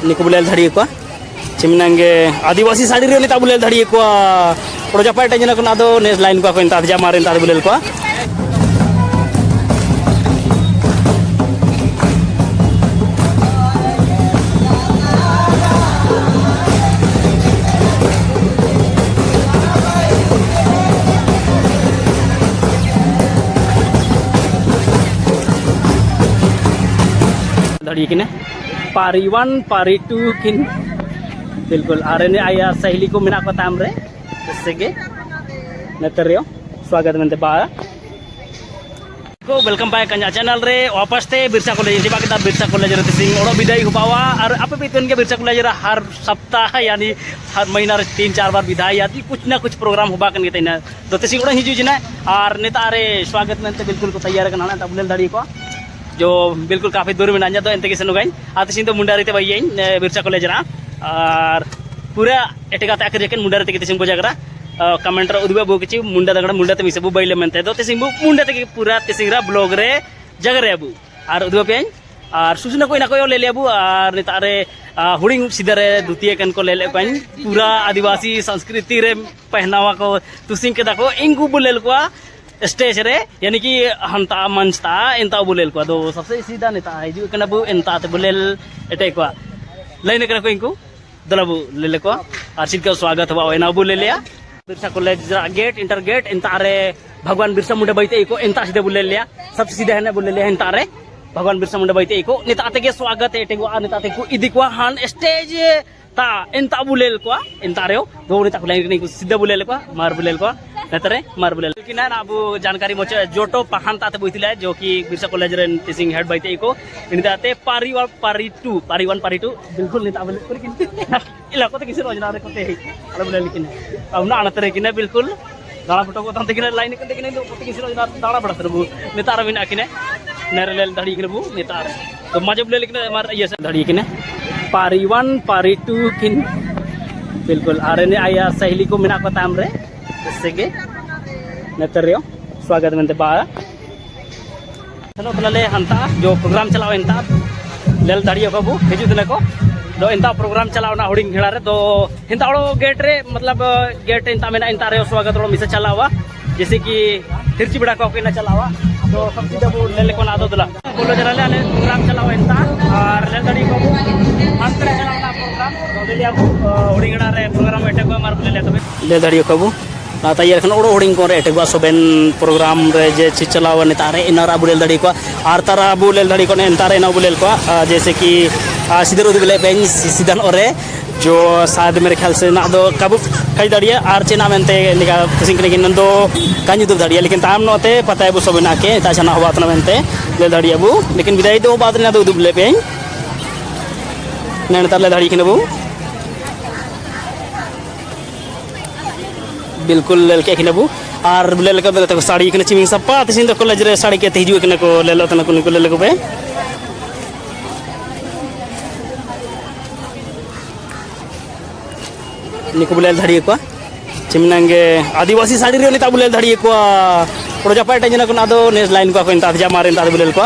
निको बुलेल धड़ी को चिमनांगे आदिवासी साड़ी रे निता बुलेल धड़ी को प्रोजा पाटे जना को नादो नेस लाइन को इंता जा मारे इंता बुलेल को धड़ी किने पारी 1 पारी 2 किन बिल्कुल आरे ने आया सहेली को मिना को ताम रे इससे के नतरियो स्वागत मनते बा को वेलकम बैक कन्या चैनल रे वापस ते बिरसा कॉलेज दिबा kita बिरसा कॉलेज रे तिसिंग ओडो विदाई हुपावा और आपे पितन के बिरसा कॉलेज रे हर सप्ताह यानी हर महीना रे 3-4 बार विदाई आती कुछ ना कुछ प्रोग्राम हुबा कन के तैना तो तिसिंग ओडो हिजु जना और नेता रे स्वागत मनते बिल्कुल को तैयार करना ता बुलेल दाड़ी को जो बिल्कुल काफी दूर में नांजा तो एंते के सनुगाई आतिसिंग तो मुंडारी ते बयइन बिरसा कॉलेज रा और पूरा एटेगाते आखिर जेकन मुंडारी ते तिसिंग बोजागरा कमेंट रे उदबे बो किछि मुंडा दगड़ा मुंडा ते मिसे बु बैले मनते तो तिसिंग बु मुंडा ते पूरा तिसिंग रा ब्लॉग रे जगरे बु और उदबे पेन और सुजना कोई ना कोई ले लेबु और नितारे हुडिंग सिदरे द्वितीय कन को ले पेन पूरा आदिवासी संस्कृति रे पहनावा को तुसिंग के दाको इंगु बुलेल को स्टेज रे यानी कि हंता मंचता एंता बुलेल को दो सबसे सीधा नेता हिजु कना बु एंता ते बुलेल एटे को लाइन कना को इनको दलबु लेले को और सिद्ध स्वागत हुआ एना बुले लिया Birsa college gate inter gate एंता रे भगवान बिरसा मुंडा बैते इको एंता सीधे बुले लिया सबसे सीधा है ना बुले लिया एंता रे भगवान बिरसा मुंडा बैते इको नेता ते के स्वागत एटे को नेता ते को इदी को हान स्टेज ता एंता बुलेल को एंता रे दो नेता को लाइन को सीधा बुलेल को मार बुलेल को नतरे मार बुलेल कि ना अब जानकारी मोच जोटो पहान ताते बोइतिला जो कि बिरसा कॉलेज रे टीचिंग हेड बैते इको इनदाते पारी 1 पारी 2 बिल्कुल नेता बुलेल पर किन इला को किसी रोजना रे कोते अरे बुलेल किन अब ना अनतरे किन बिल्कुल दाड़ा फोटो को तंते किन लाइन किन किन तो किसी रोजना दाड़ा बड़ा तरबु नेता रे बिना किन नरेल धड़ी किन बु नेता रे तो मजे बुलेल किन मार ये धड़ी किन पारी 1 पारी 2 किन बिल्कुल आरे ने आया सहेली को मिना को ताम रे इससे के नतरियो स्वागत मनते बा चलो ले हंता जो प्रोग्राम चलाओ एंता लेल दाड़ियो बाबू हिजु दिन को दो एंता प्रोग्राम चलाओ ना हुडिंग घेड़ा रे तो हिंता ओडो गेट रे मतलब गेट एंता मेना एंता रे स्वागत ओडो मिसे चलावा जैसे कि तिरची बड़ा को के ना चलावा तो सब सीधा वो ले को ना दो दला बोलो जरा ले प्रोग्राम चलाओ एंता और लेल दाड़ी को अंतरे चलाओ ना प्रोग्राम तो ले लिया हुडिंग घेड़ा रे प्रोग्राम एटे को मार ले तबे ले दाड़ियो को ना तैयार खन ओडो हुडिंग को रे एटे को सोबेन प्रोग्राम रे जे चलावा ने तारे इनारा बुलेल दाड़ी को आर तारा बुलेल दाड़ी को ने तारे ना बुलेल को जैसे कि सीधे रोड बिले बेन सीधन ओरे जो शायद मेरे ख्याल से ना दो काबू कई दाड़िया आर चेना मेनते निका तिसिंग के नंदो कानी दो दाड़िया लेकिन ताम नोते पता है बु सब ना के ता छना होबात ना मेनते ले दाड़िया बु लेकिन विदाई दो बात ना दो दुबले पे नैन ताले दाड़ी किन बु बिल्कुल लेल के किनबु और लेल के तो साड़ी किन चिमिंग सपा तिसिंग तो कॉलेज रे साड़ी के हिजु किन को लेलो तना को ले को बे निको बुलेल धड़ी को चिमनांगे आदिवासी साड़ी रे निता बुलेल धड़ी को प्रोजा पाटे जना को नादो नेस लाइन को इंता जा मारे इंता बुलेल को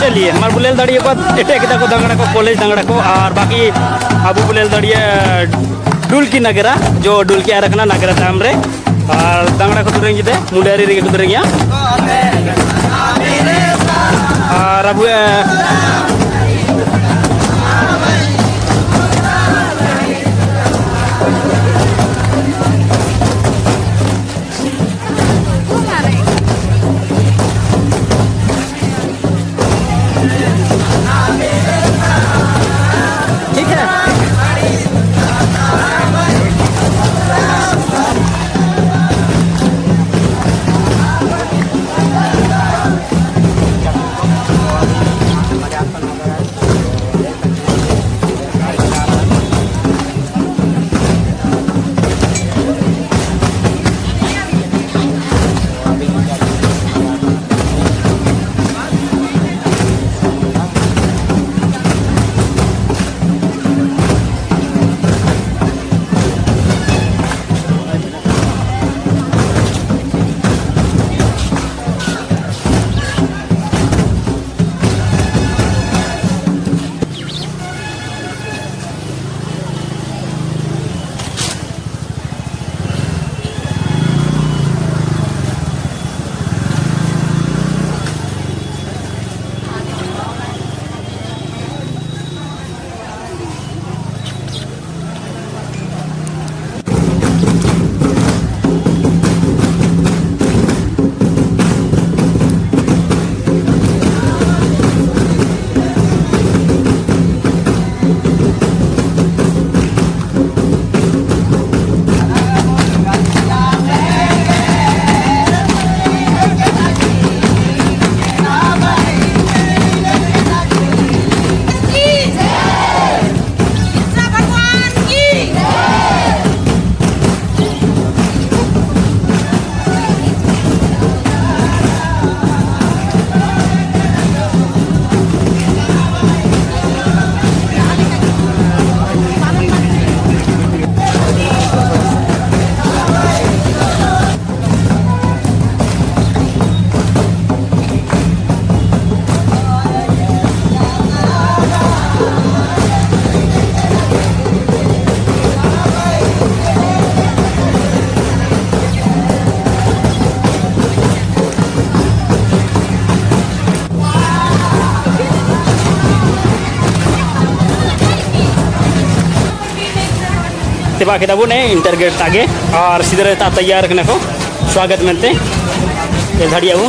चलिए हमारे बुलेल दाड़िया को एटे को दंगड़ा को कॉलेज दंगड़ा को और बाकी अब बुलेल दाड़िया डुलकी नगरा जो डुलकी आरखना नगरा ताम रे और दांगड़ा को तुरेंगे दे मुंडारी रे को तुरेंगे और अब ठीक है तिबा kita bu ne intergate tage और सीधे रहता तैयार करने को स्वागत मिलते ये घड़िया वो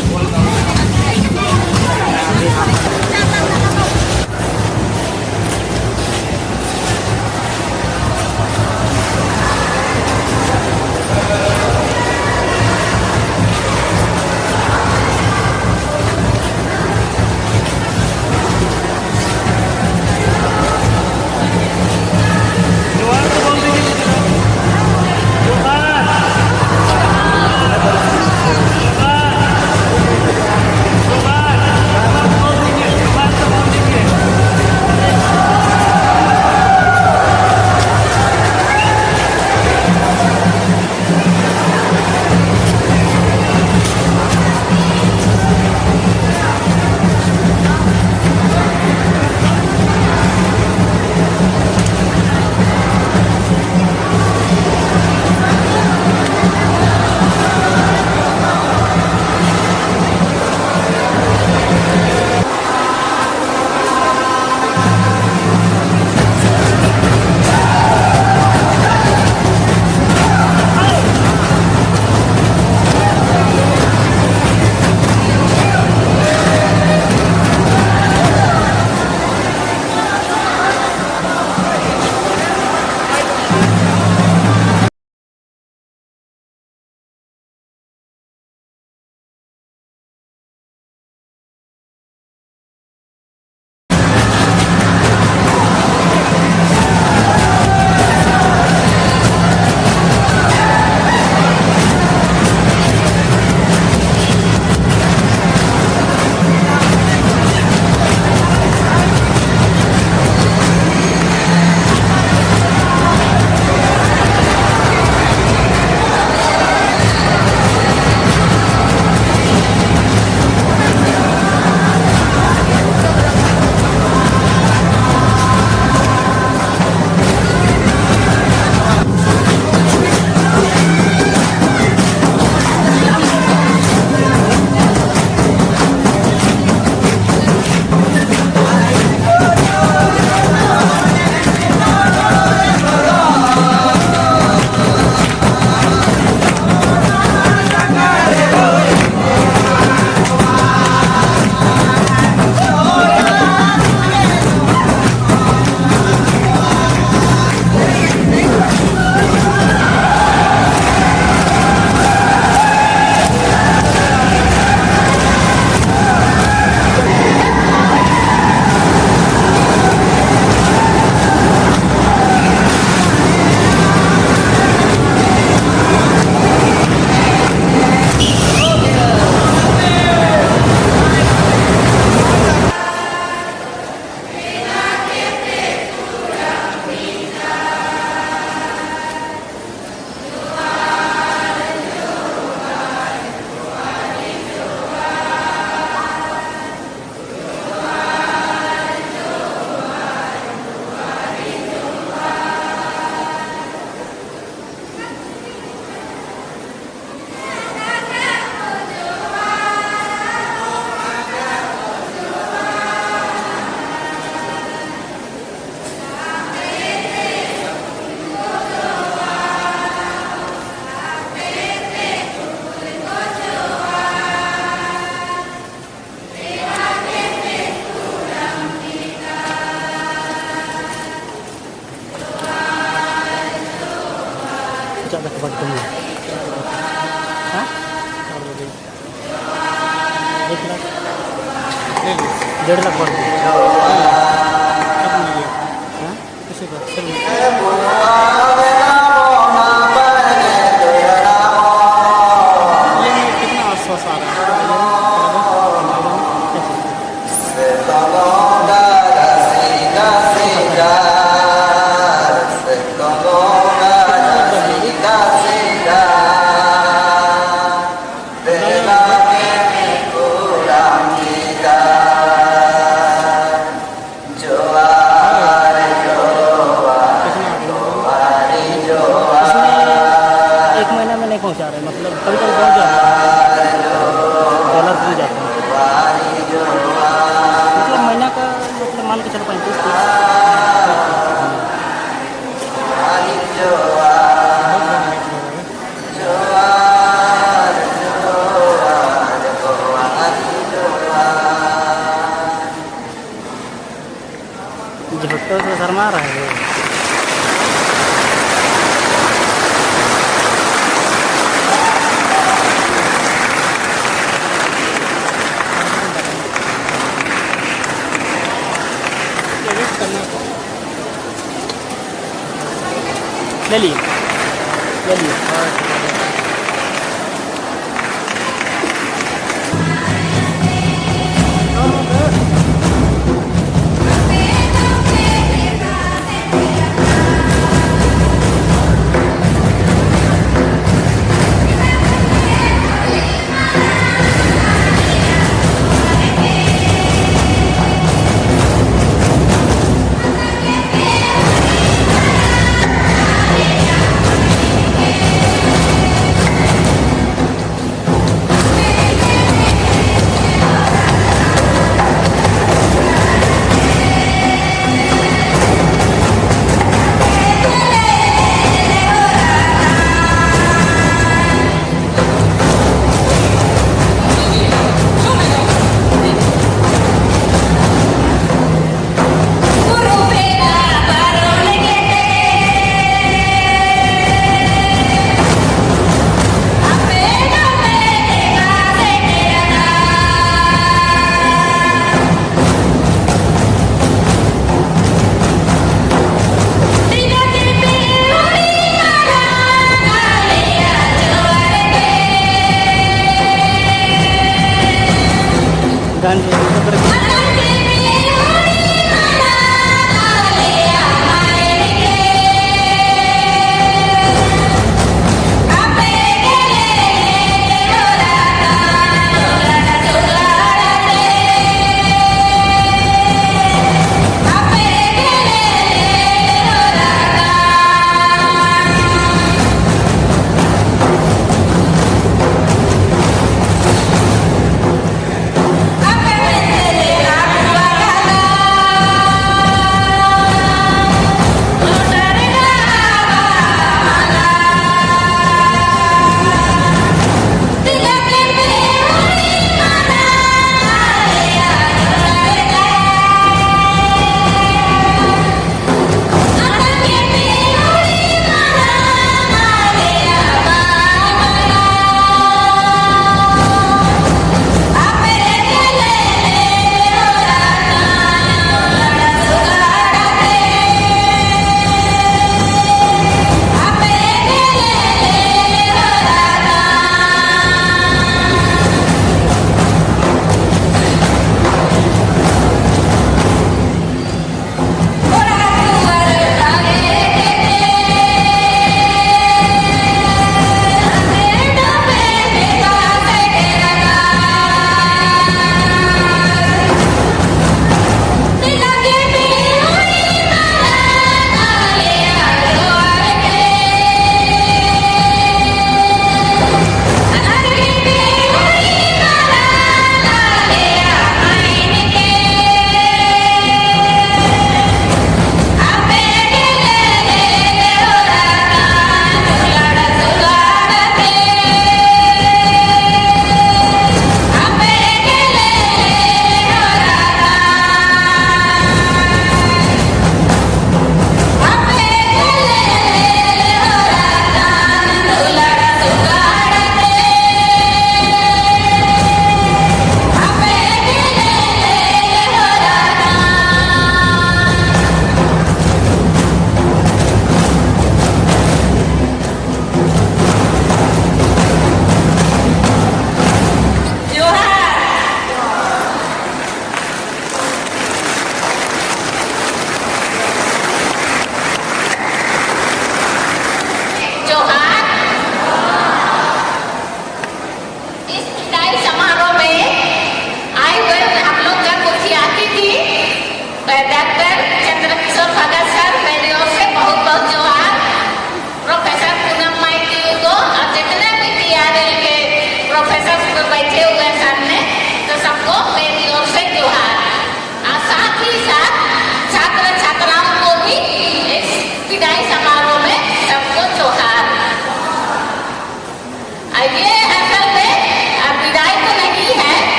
पडतो हां 1 लाख 1.5 लाख पडतो हां कसे कितना आसपास आ रहा एक महीना में नहीं पहुंचा रहे मतलब कभी कभी पहुंच जाता है डॉलर भी जाता है मतलब महीना का मतलब मान के चलो 35 झुट्टो से शर्मा रहा है ले लिए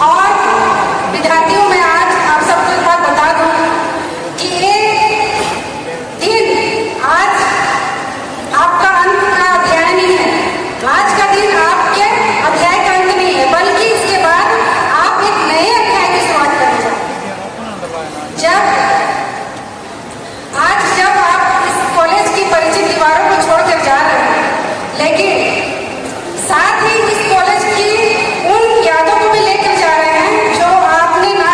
और विद्यार्थियों में आज आप सबको एक बात बता दूं कि ये दिन आज आपका अंत का अध्याय नहीं है। आज का दिन आपके अध्याय का अंत नहीं है, बल्कि इसके बाद आप एक नए अध्याय की शुरुआत करेंगे। जब आप इस कॉलेज की परिचित दीवारों को छोड़कर जा रहे हैं, लेकिन साथ ही इस कॉलेज की उन यादों को भी लेकर जा रहे हैं जो आपने ना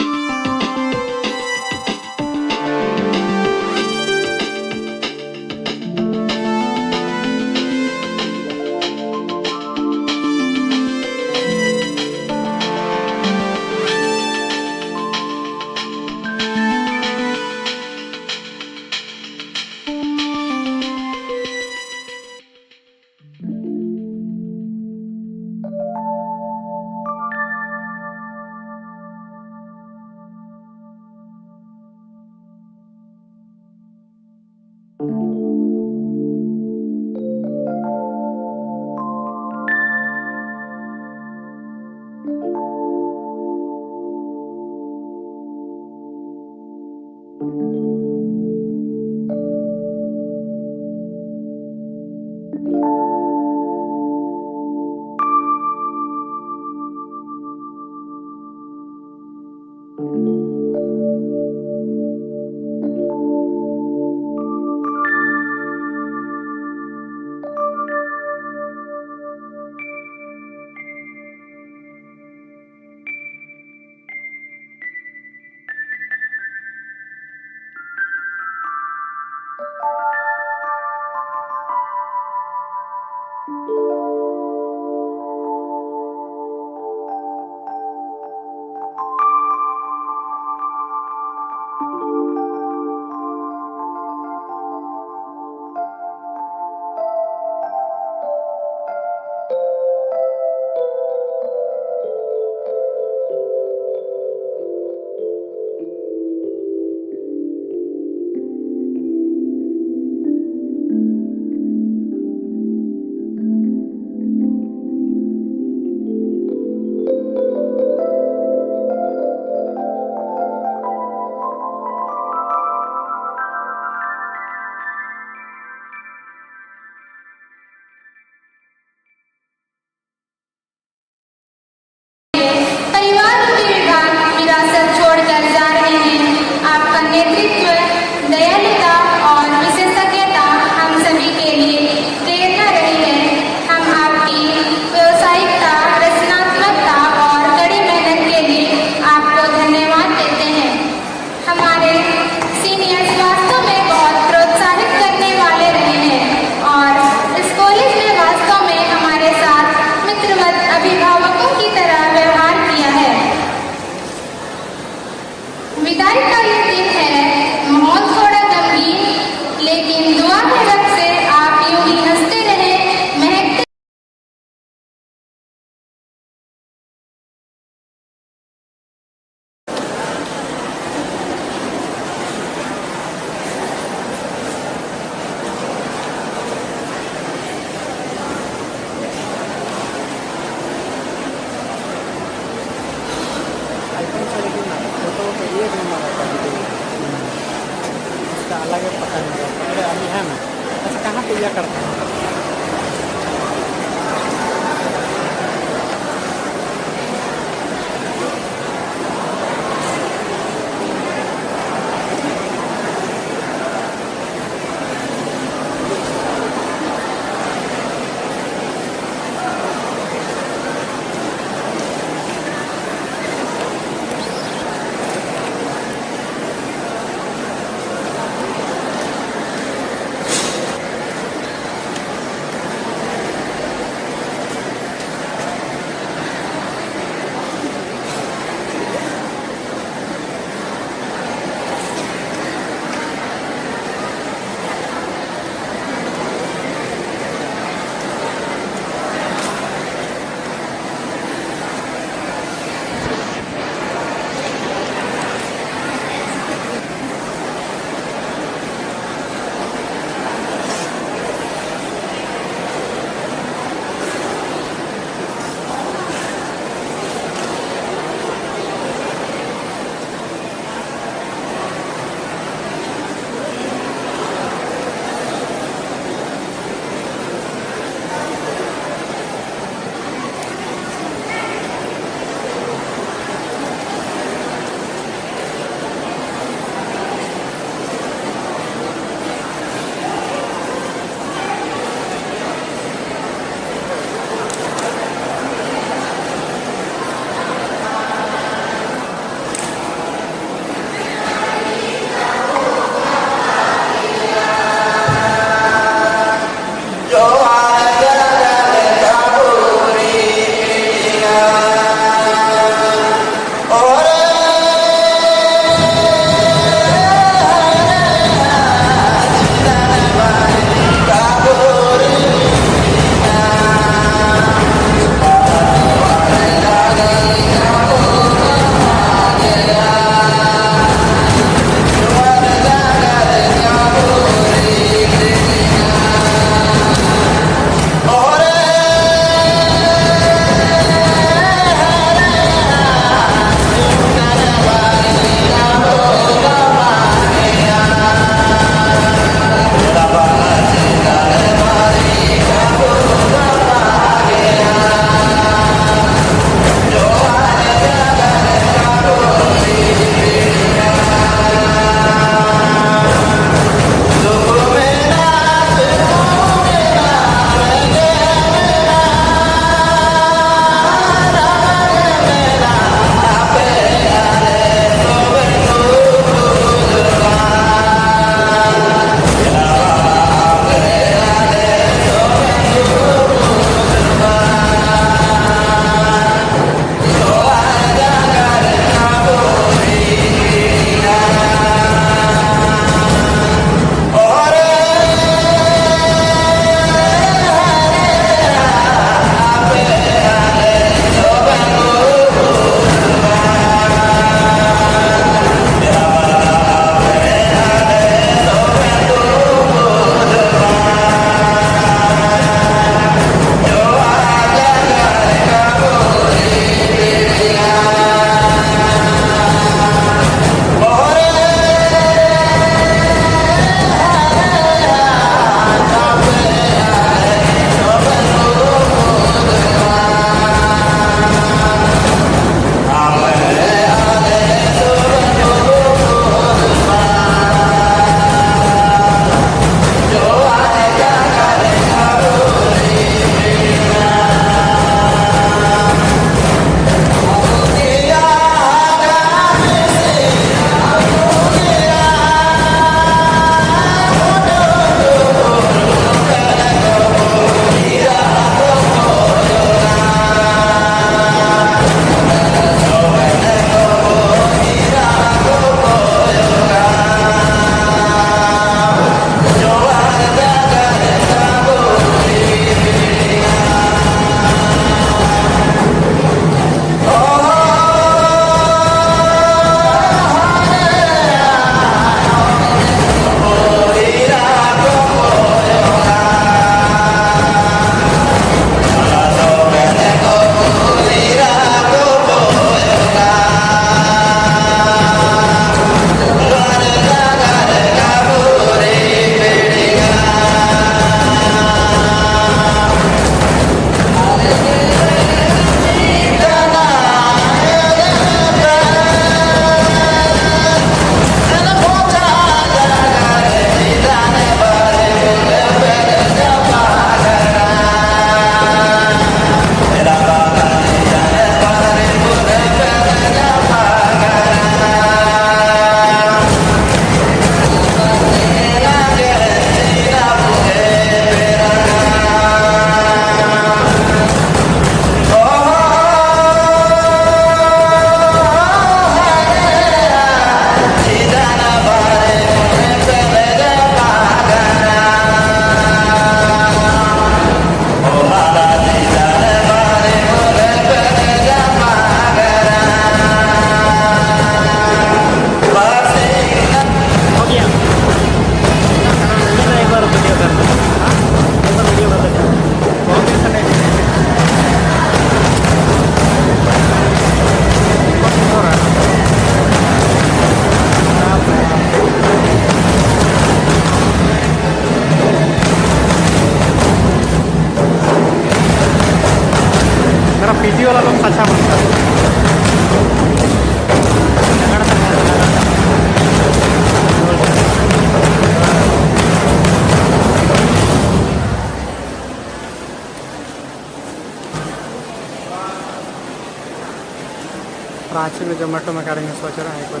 रांची में जोमेटो में करेंगे सोच रहे हैं एक बार।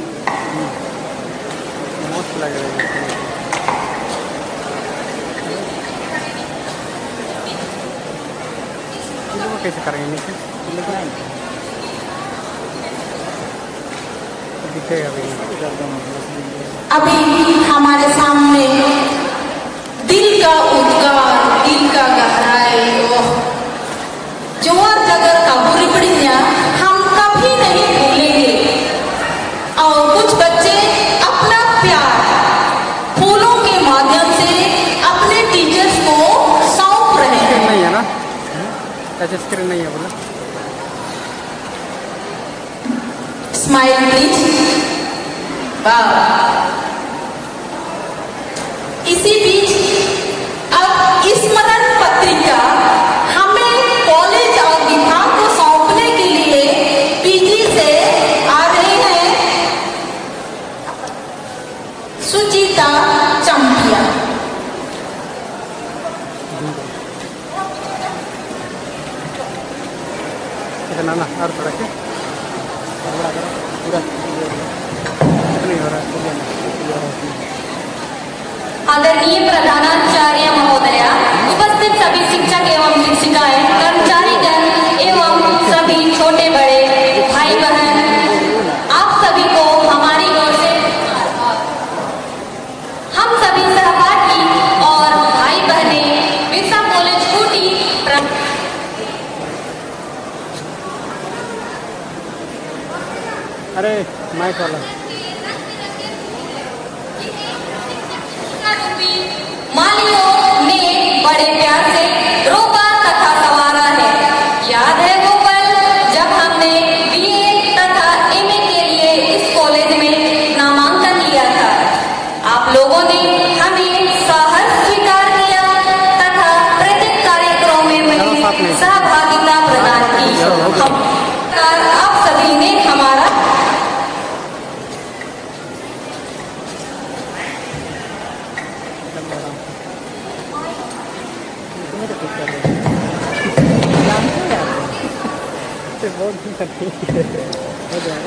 मस्त लग रहा है। वो कैसे करेंगे नीचे दिखेगा अभी हमारे सामने दिल का उद्गार, दिल का गहराई, जोर जगर का बुरबड़िया हम कभी नहीं भूलेंगे। और कुछ बच्चे अपना प्यार फूलों के माध्यम से अपने टीचर्स को सौंप रहे हैं। नहीं है ना, टच स्क्रीन नहीं है बोला। Smile please. वाह। इसी बीच अब स्मरण पत्रिका हमें कॉलेज और विभाग को सौंपने के लिए पीजी से आ रहे हैं सुजीता चंपिया। इतना ना और थोड़ा के पूरा नहीं हो रहा है। आदरणीय प्रधानाचार्य महोदया, उपस्थित सभी शिक्षक एवं शिक्षिकाएं, कर्मचारीगण एवं सभी छोटे बड़े भाई बहन, आप सभी को हमारी ओर से, हम सभी सहपाठी और भाई बहने बिरसा कॉलेज खूंटी अरे माइक वाला मालियों ने बड़े प्यार से रोका तथा संवारा है। याद है वो पल जब हमने बीए तथा एमए के लिए इस कॉलेज में नामांकन लिया था। आप लोगों ने हमें सहर्ष स्वीकार किया तथा प्रत्येक कार्यक्रम में सहभागिता प्रदान की। हम आप सभी ने हमारा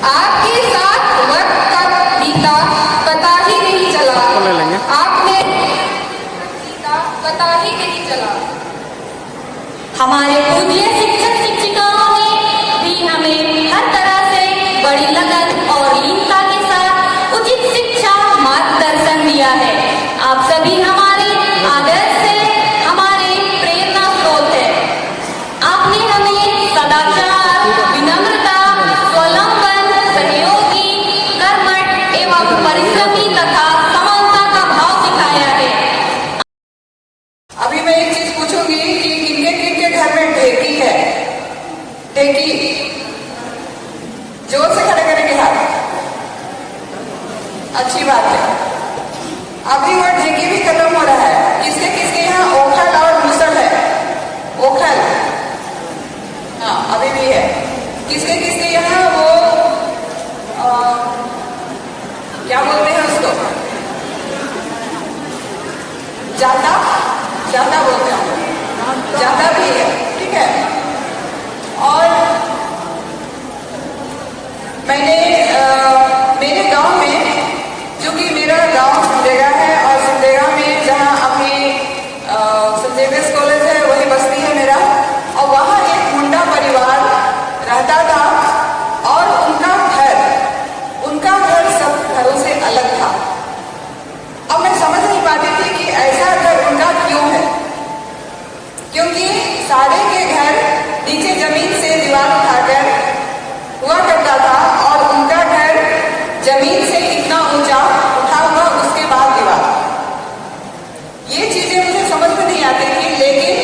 आपके साथ वक्त कब बीता पता ही नहीं चला। आपने बीता पता ही नहीं चला। हमारे पूज्य शिक्षक शिक्षिकाओं ने भी हमें हर तरह से बड़ी लगन और लीनता के साथ उचित शिक्षा मार्गदर्शन दिया है। आप सभी हमारे आदर्श से हमारे प्रेरणा स्रोत है। आपने हमें सदाचार, विनम्रता, स्वावलंबन, सहयोगी, कर्मठ एवं परिश्रमी तथा समानता का भाव सिखाया है। अभी मैं एक चीज पूछूंगी कि किनके घर में ढेकी है? ढेकी जोर से खड़े करेंगे हाथ। अच्छी बात है। अभी वो ढेकी भी खत्म हो रहा है। किसके किसके यहाँ ओखल और मुसल है? ओखल हाँ अभी भी है। किसके किसके यहाँ वो क्या बोलते हैं उसको? जाता जाता बोलते हैं। जाता भी है, ठीक है। और मैंने मेरे गांव में, जो कि मेरा गांव सिमडेगा है और सिमडेगा में जहां अभी सेंट जेवियर्स कॉलेज है वही बस्ती है मेरा, और वहां एक मुंडा परिवार रहता था और उनका घर सब घरों से अलग था। अब मैं समझ नहीं पाती थी कि ऐसा घर उनका क्यों है, क्योंकि सारे के घर नीचे जमीन से दीवार उठाकर हुआ करता था और उनका घर जमीन से इतना ऊंचा उठा हुआ, उसके बाद दीवार। ये चीजें मुझे समझ में नहीं आती थी। लेकिन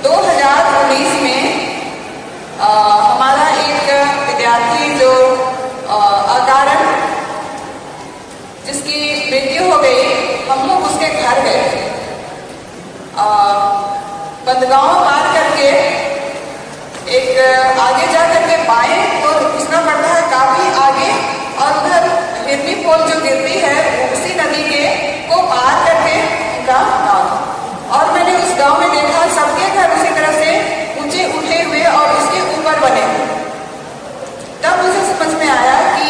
2019 में हमारा एक विद्यार्थी जो अकारण जिसकी मृत्यु हो गई, हम लोग उसके घर गए बंदगांव पार करके एक आगे जा करके बाएं तो घुसना पड़ता है काफी आगे, और उधर हिरनी पोल जो गिरती है उसी नदी के को पार करके उनका गाँव। और मैंने उस गांव में देखा सबके घर उसी तरह से ऊंचे उठे हुए और उसके ऊपर बने हुए। तब मुझे समझ में आया कि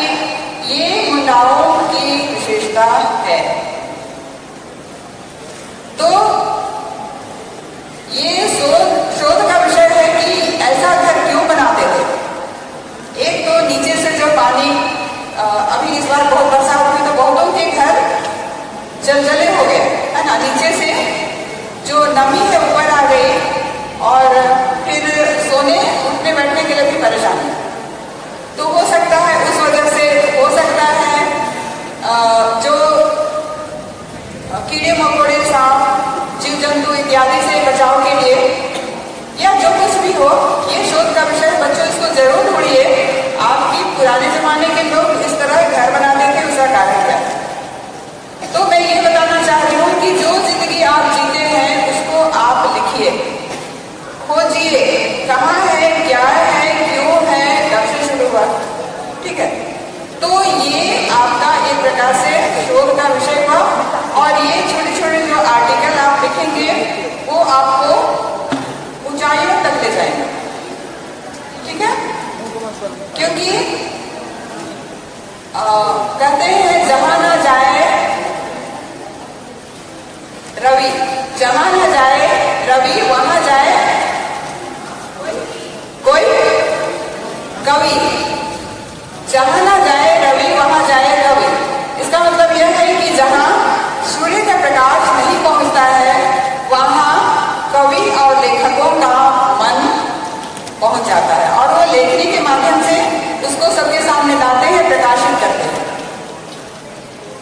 ये मुंडाओं की विशेषता है। तो ये शोध का विषय है कि ऐसा घर क्यों बनाते थे। एक तो नीचे से जो पानी, अभी इस बार बहुत बरसात हुई तो बहुतों के घर जलजले हो गए, है ना। नीचे से जो नमी है ऊपर आ गई और फिर सोने उठने बैठने के लिए भी परेशानी। तो हो सकता है उस वजह से, हो सकता है जो कीड़े मकोड़े, सांप, जीव जंतु इत्यादि से बचाव के लिए, या जो कुछ भी हो, ये शोध का विषय। बच्चों इसको जरूर ढूंढिए। आपकी पुराने जमाने के लोग इस तरह घर बनाते थे, उसका कारण क्या। तो मैं ये बताना चाह रही हूँ कि जो जिंदगी आप जीते हैं उसको आप लिखिए, खोजिए कहाँ है, क्या है, क्यों है, कब से शुरू हुआ, ठीक है। तो ये आपका एक प्रकार से शोध का विषय हुआ। और ये छोटे छोटे जो आर्टिकल आप लिखेंगे वो आपको ऊंचाइयों तक ले जाएंगे, ठीक है। क्योंकि कहते हैं जहां ना जाए रवि, जहां ना जाए रवि वहां जाए कोई कवि। जहां ना जाए रवि वहां जाए कवि। इसका मतलब यह है कि जहां सूर्य का प्रकाश नहीं पहुंचता है वहां कवि और लेखकों का मन पहुंच जाता है, और वो लेखनी के माध्यम से उसको सबके सामने लाते हैं, प्रकाशित करते हैं।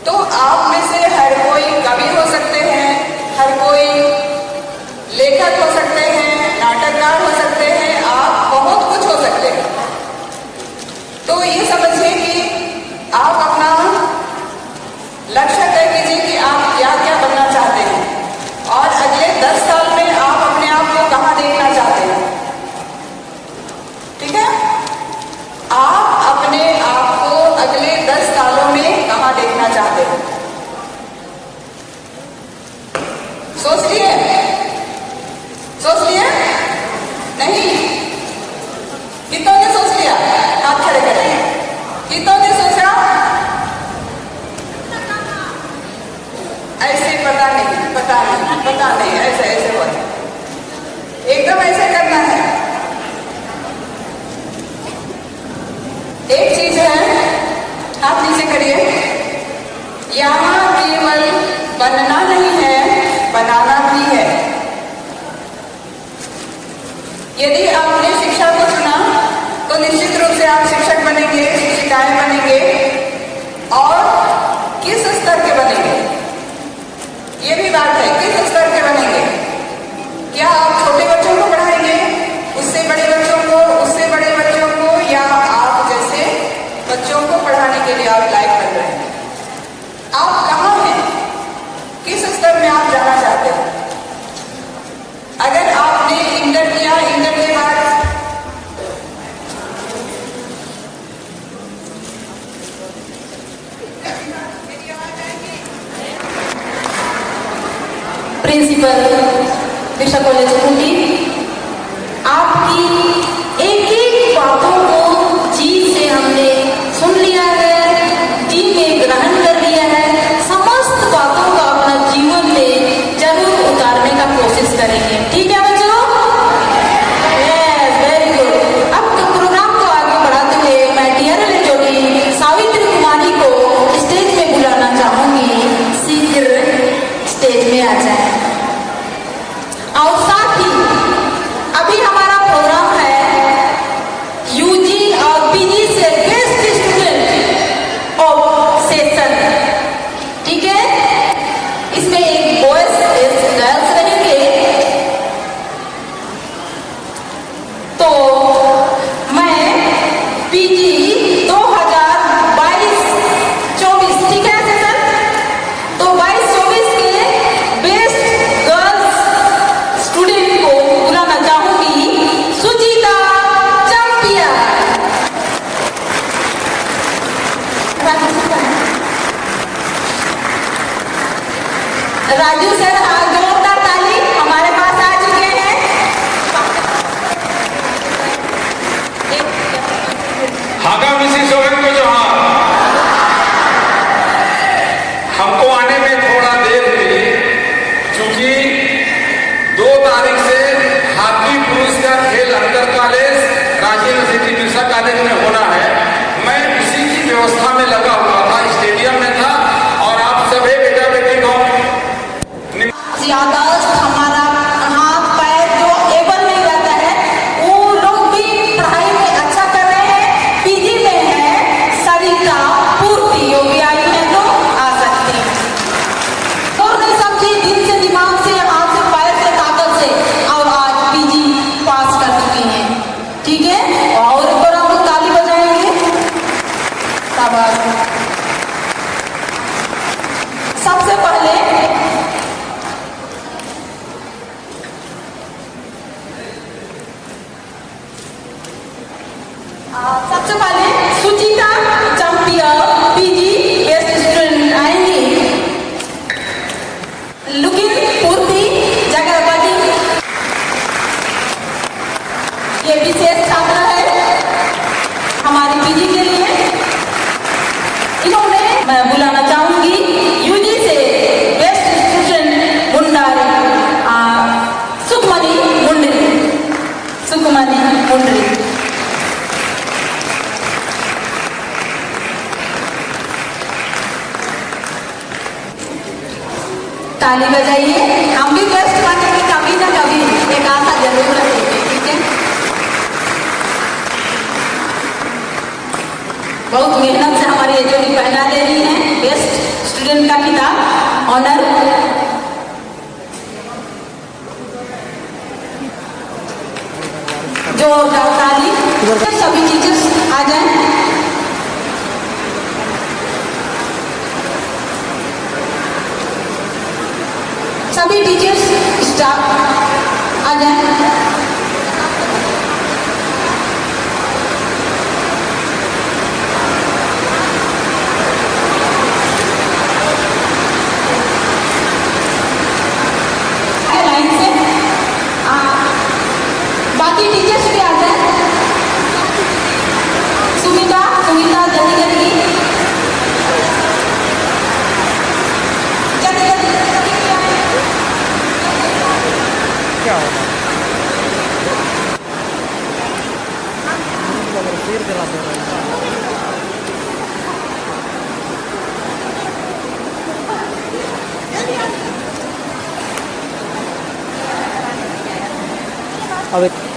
तो आप में से हर कोई कवि हो सकते हैं, हर कोई लेखक हो सकते हैं, नाटककार हो सकते हैं, आप बहुत कुछ हो सकते हैं। तो ये समझिए कि आप अपना लक्ष्य तय कीजिए कि आप क्या क्या बनना चाहते हैं, और अगले 10 साल में आप अपने आप को कहाँ देखना चाहते हैं, ठीक है। आप अपने आप को अगले 10 सालों में कहाँ देखना चाहते हैं, सोच लिए? सोच लिए? नहीं? कितनों ने सोच लिया? हाथ खड़े करें। कितनों ने सोचा? ऐसे पता नहीं, ऐसे हो, एकदम ऐसे करना है। एक चीज है, हाथ नीचे करिए। यहाँ केवल बनना नहीं है, बनाना भी है। यदि आपने शिक्षा को चुना तो निश्चित रूप से आप शिक्षक बनेंगे, शिक्षिकाएं बनेंगे, और किस स्तर के बनेंगे ये भी बात है। किस स्तर के बनेंगे? क्या आप छोटे बच्चों को पढ़ाएंगे, उससे बड़े बच्चों को, उससे बड़े बच्चों को, या आप जैसे बच्चों को पढ़ाने के लिए आप लायक बन रहे हैं? आप कहाँ हैं, किस स्तर में आप जाना चाहते हैं? अगर आपने इंटर किया, इंटर के बाद प्रिंसिपल दिशा कॉलेज खूंटी, आपकी एक एक बातों को जी से हमने सुन लिया है, जी में ग्रहण कर लिया है। समस्त बातों को अपना जीवन में जरूर उतारने का कोशिश करेंगे, ठीक है बच्चों? Yes, very good. अब तो प्रोग्राम को आगे बढ़ाते हुए मैं डियर जोड़ी सावित्री कुमारी को स्टेज में बुलाना चाहूंगी। शीघ्र स्टेज में आ जाए। और साथ ही अभी हमारा प्रोग्राम है यूजी और पीजी से बेस्ट स्टूडेंट ऑफ सेशन, ठीक है। इसमें एक बॉयज गर्ल्स रहेंगे खिताब ऑनर जो ताली सभी टीचर्स आ जाएं। सभी टीचर्स स्टाफ आ जाएं। लाइन से बाकी टीचर्स भी आ जाएं। सुमिता सुमिता जल्दी जल्दी जल्दी जल्दी क्या होगा सिर जला दे रहा है। अब एक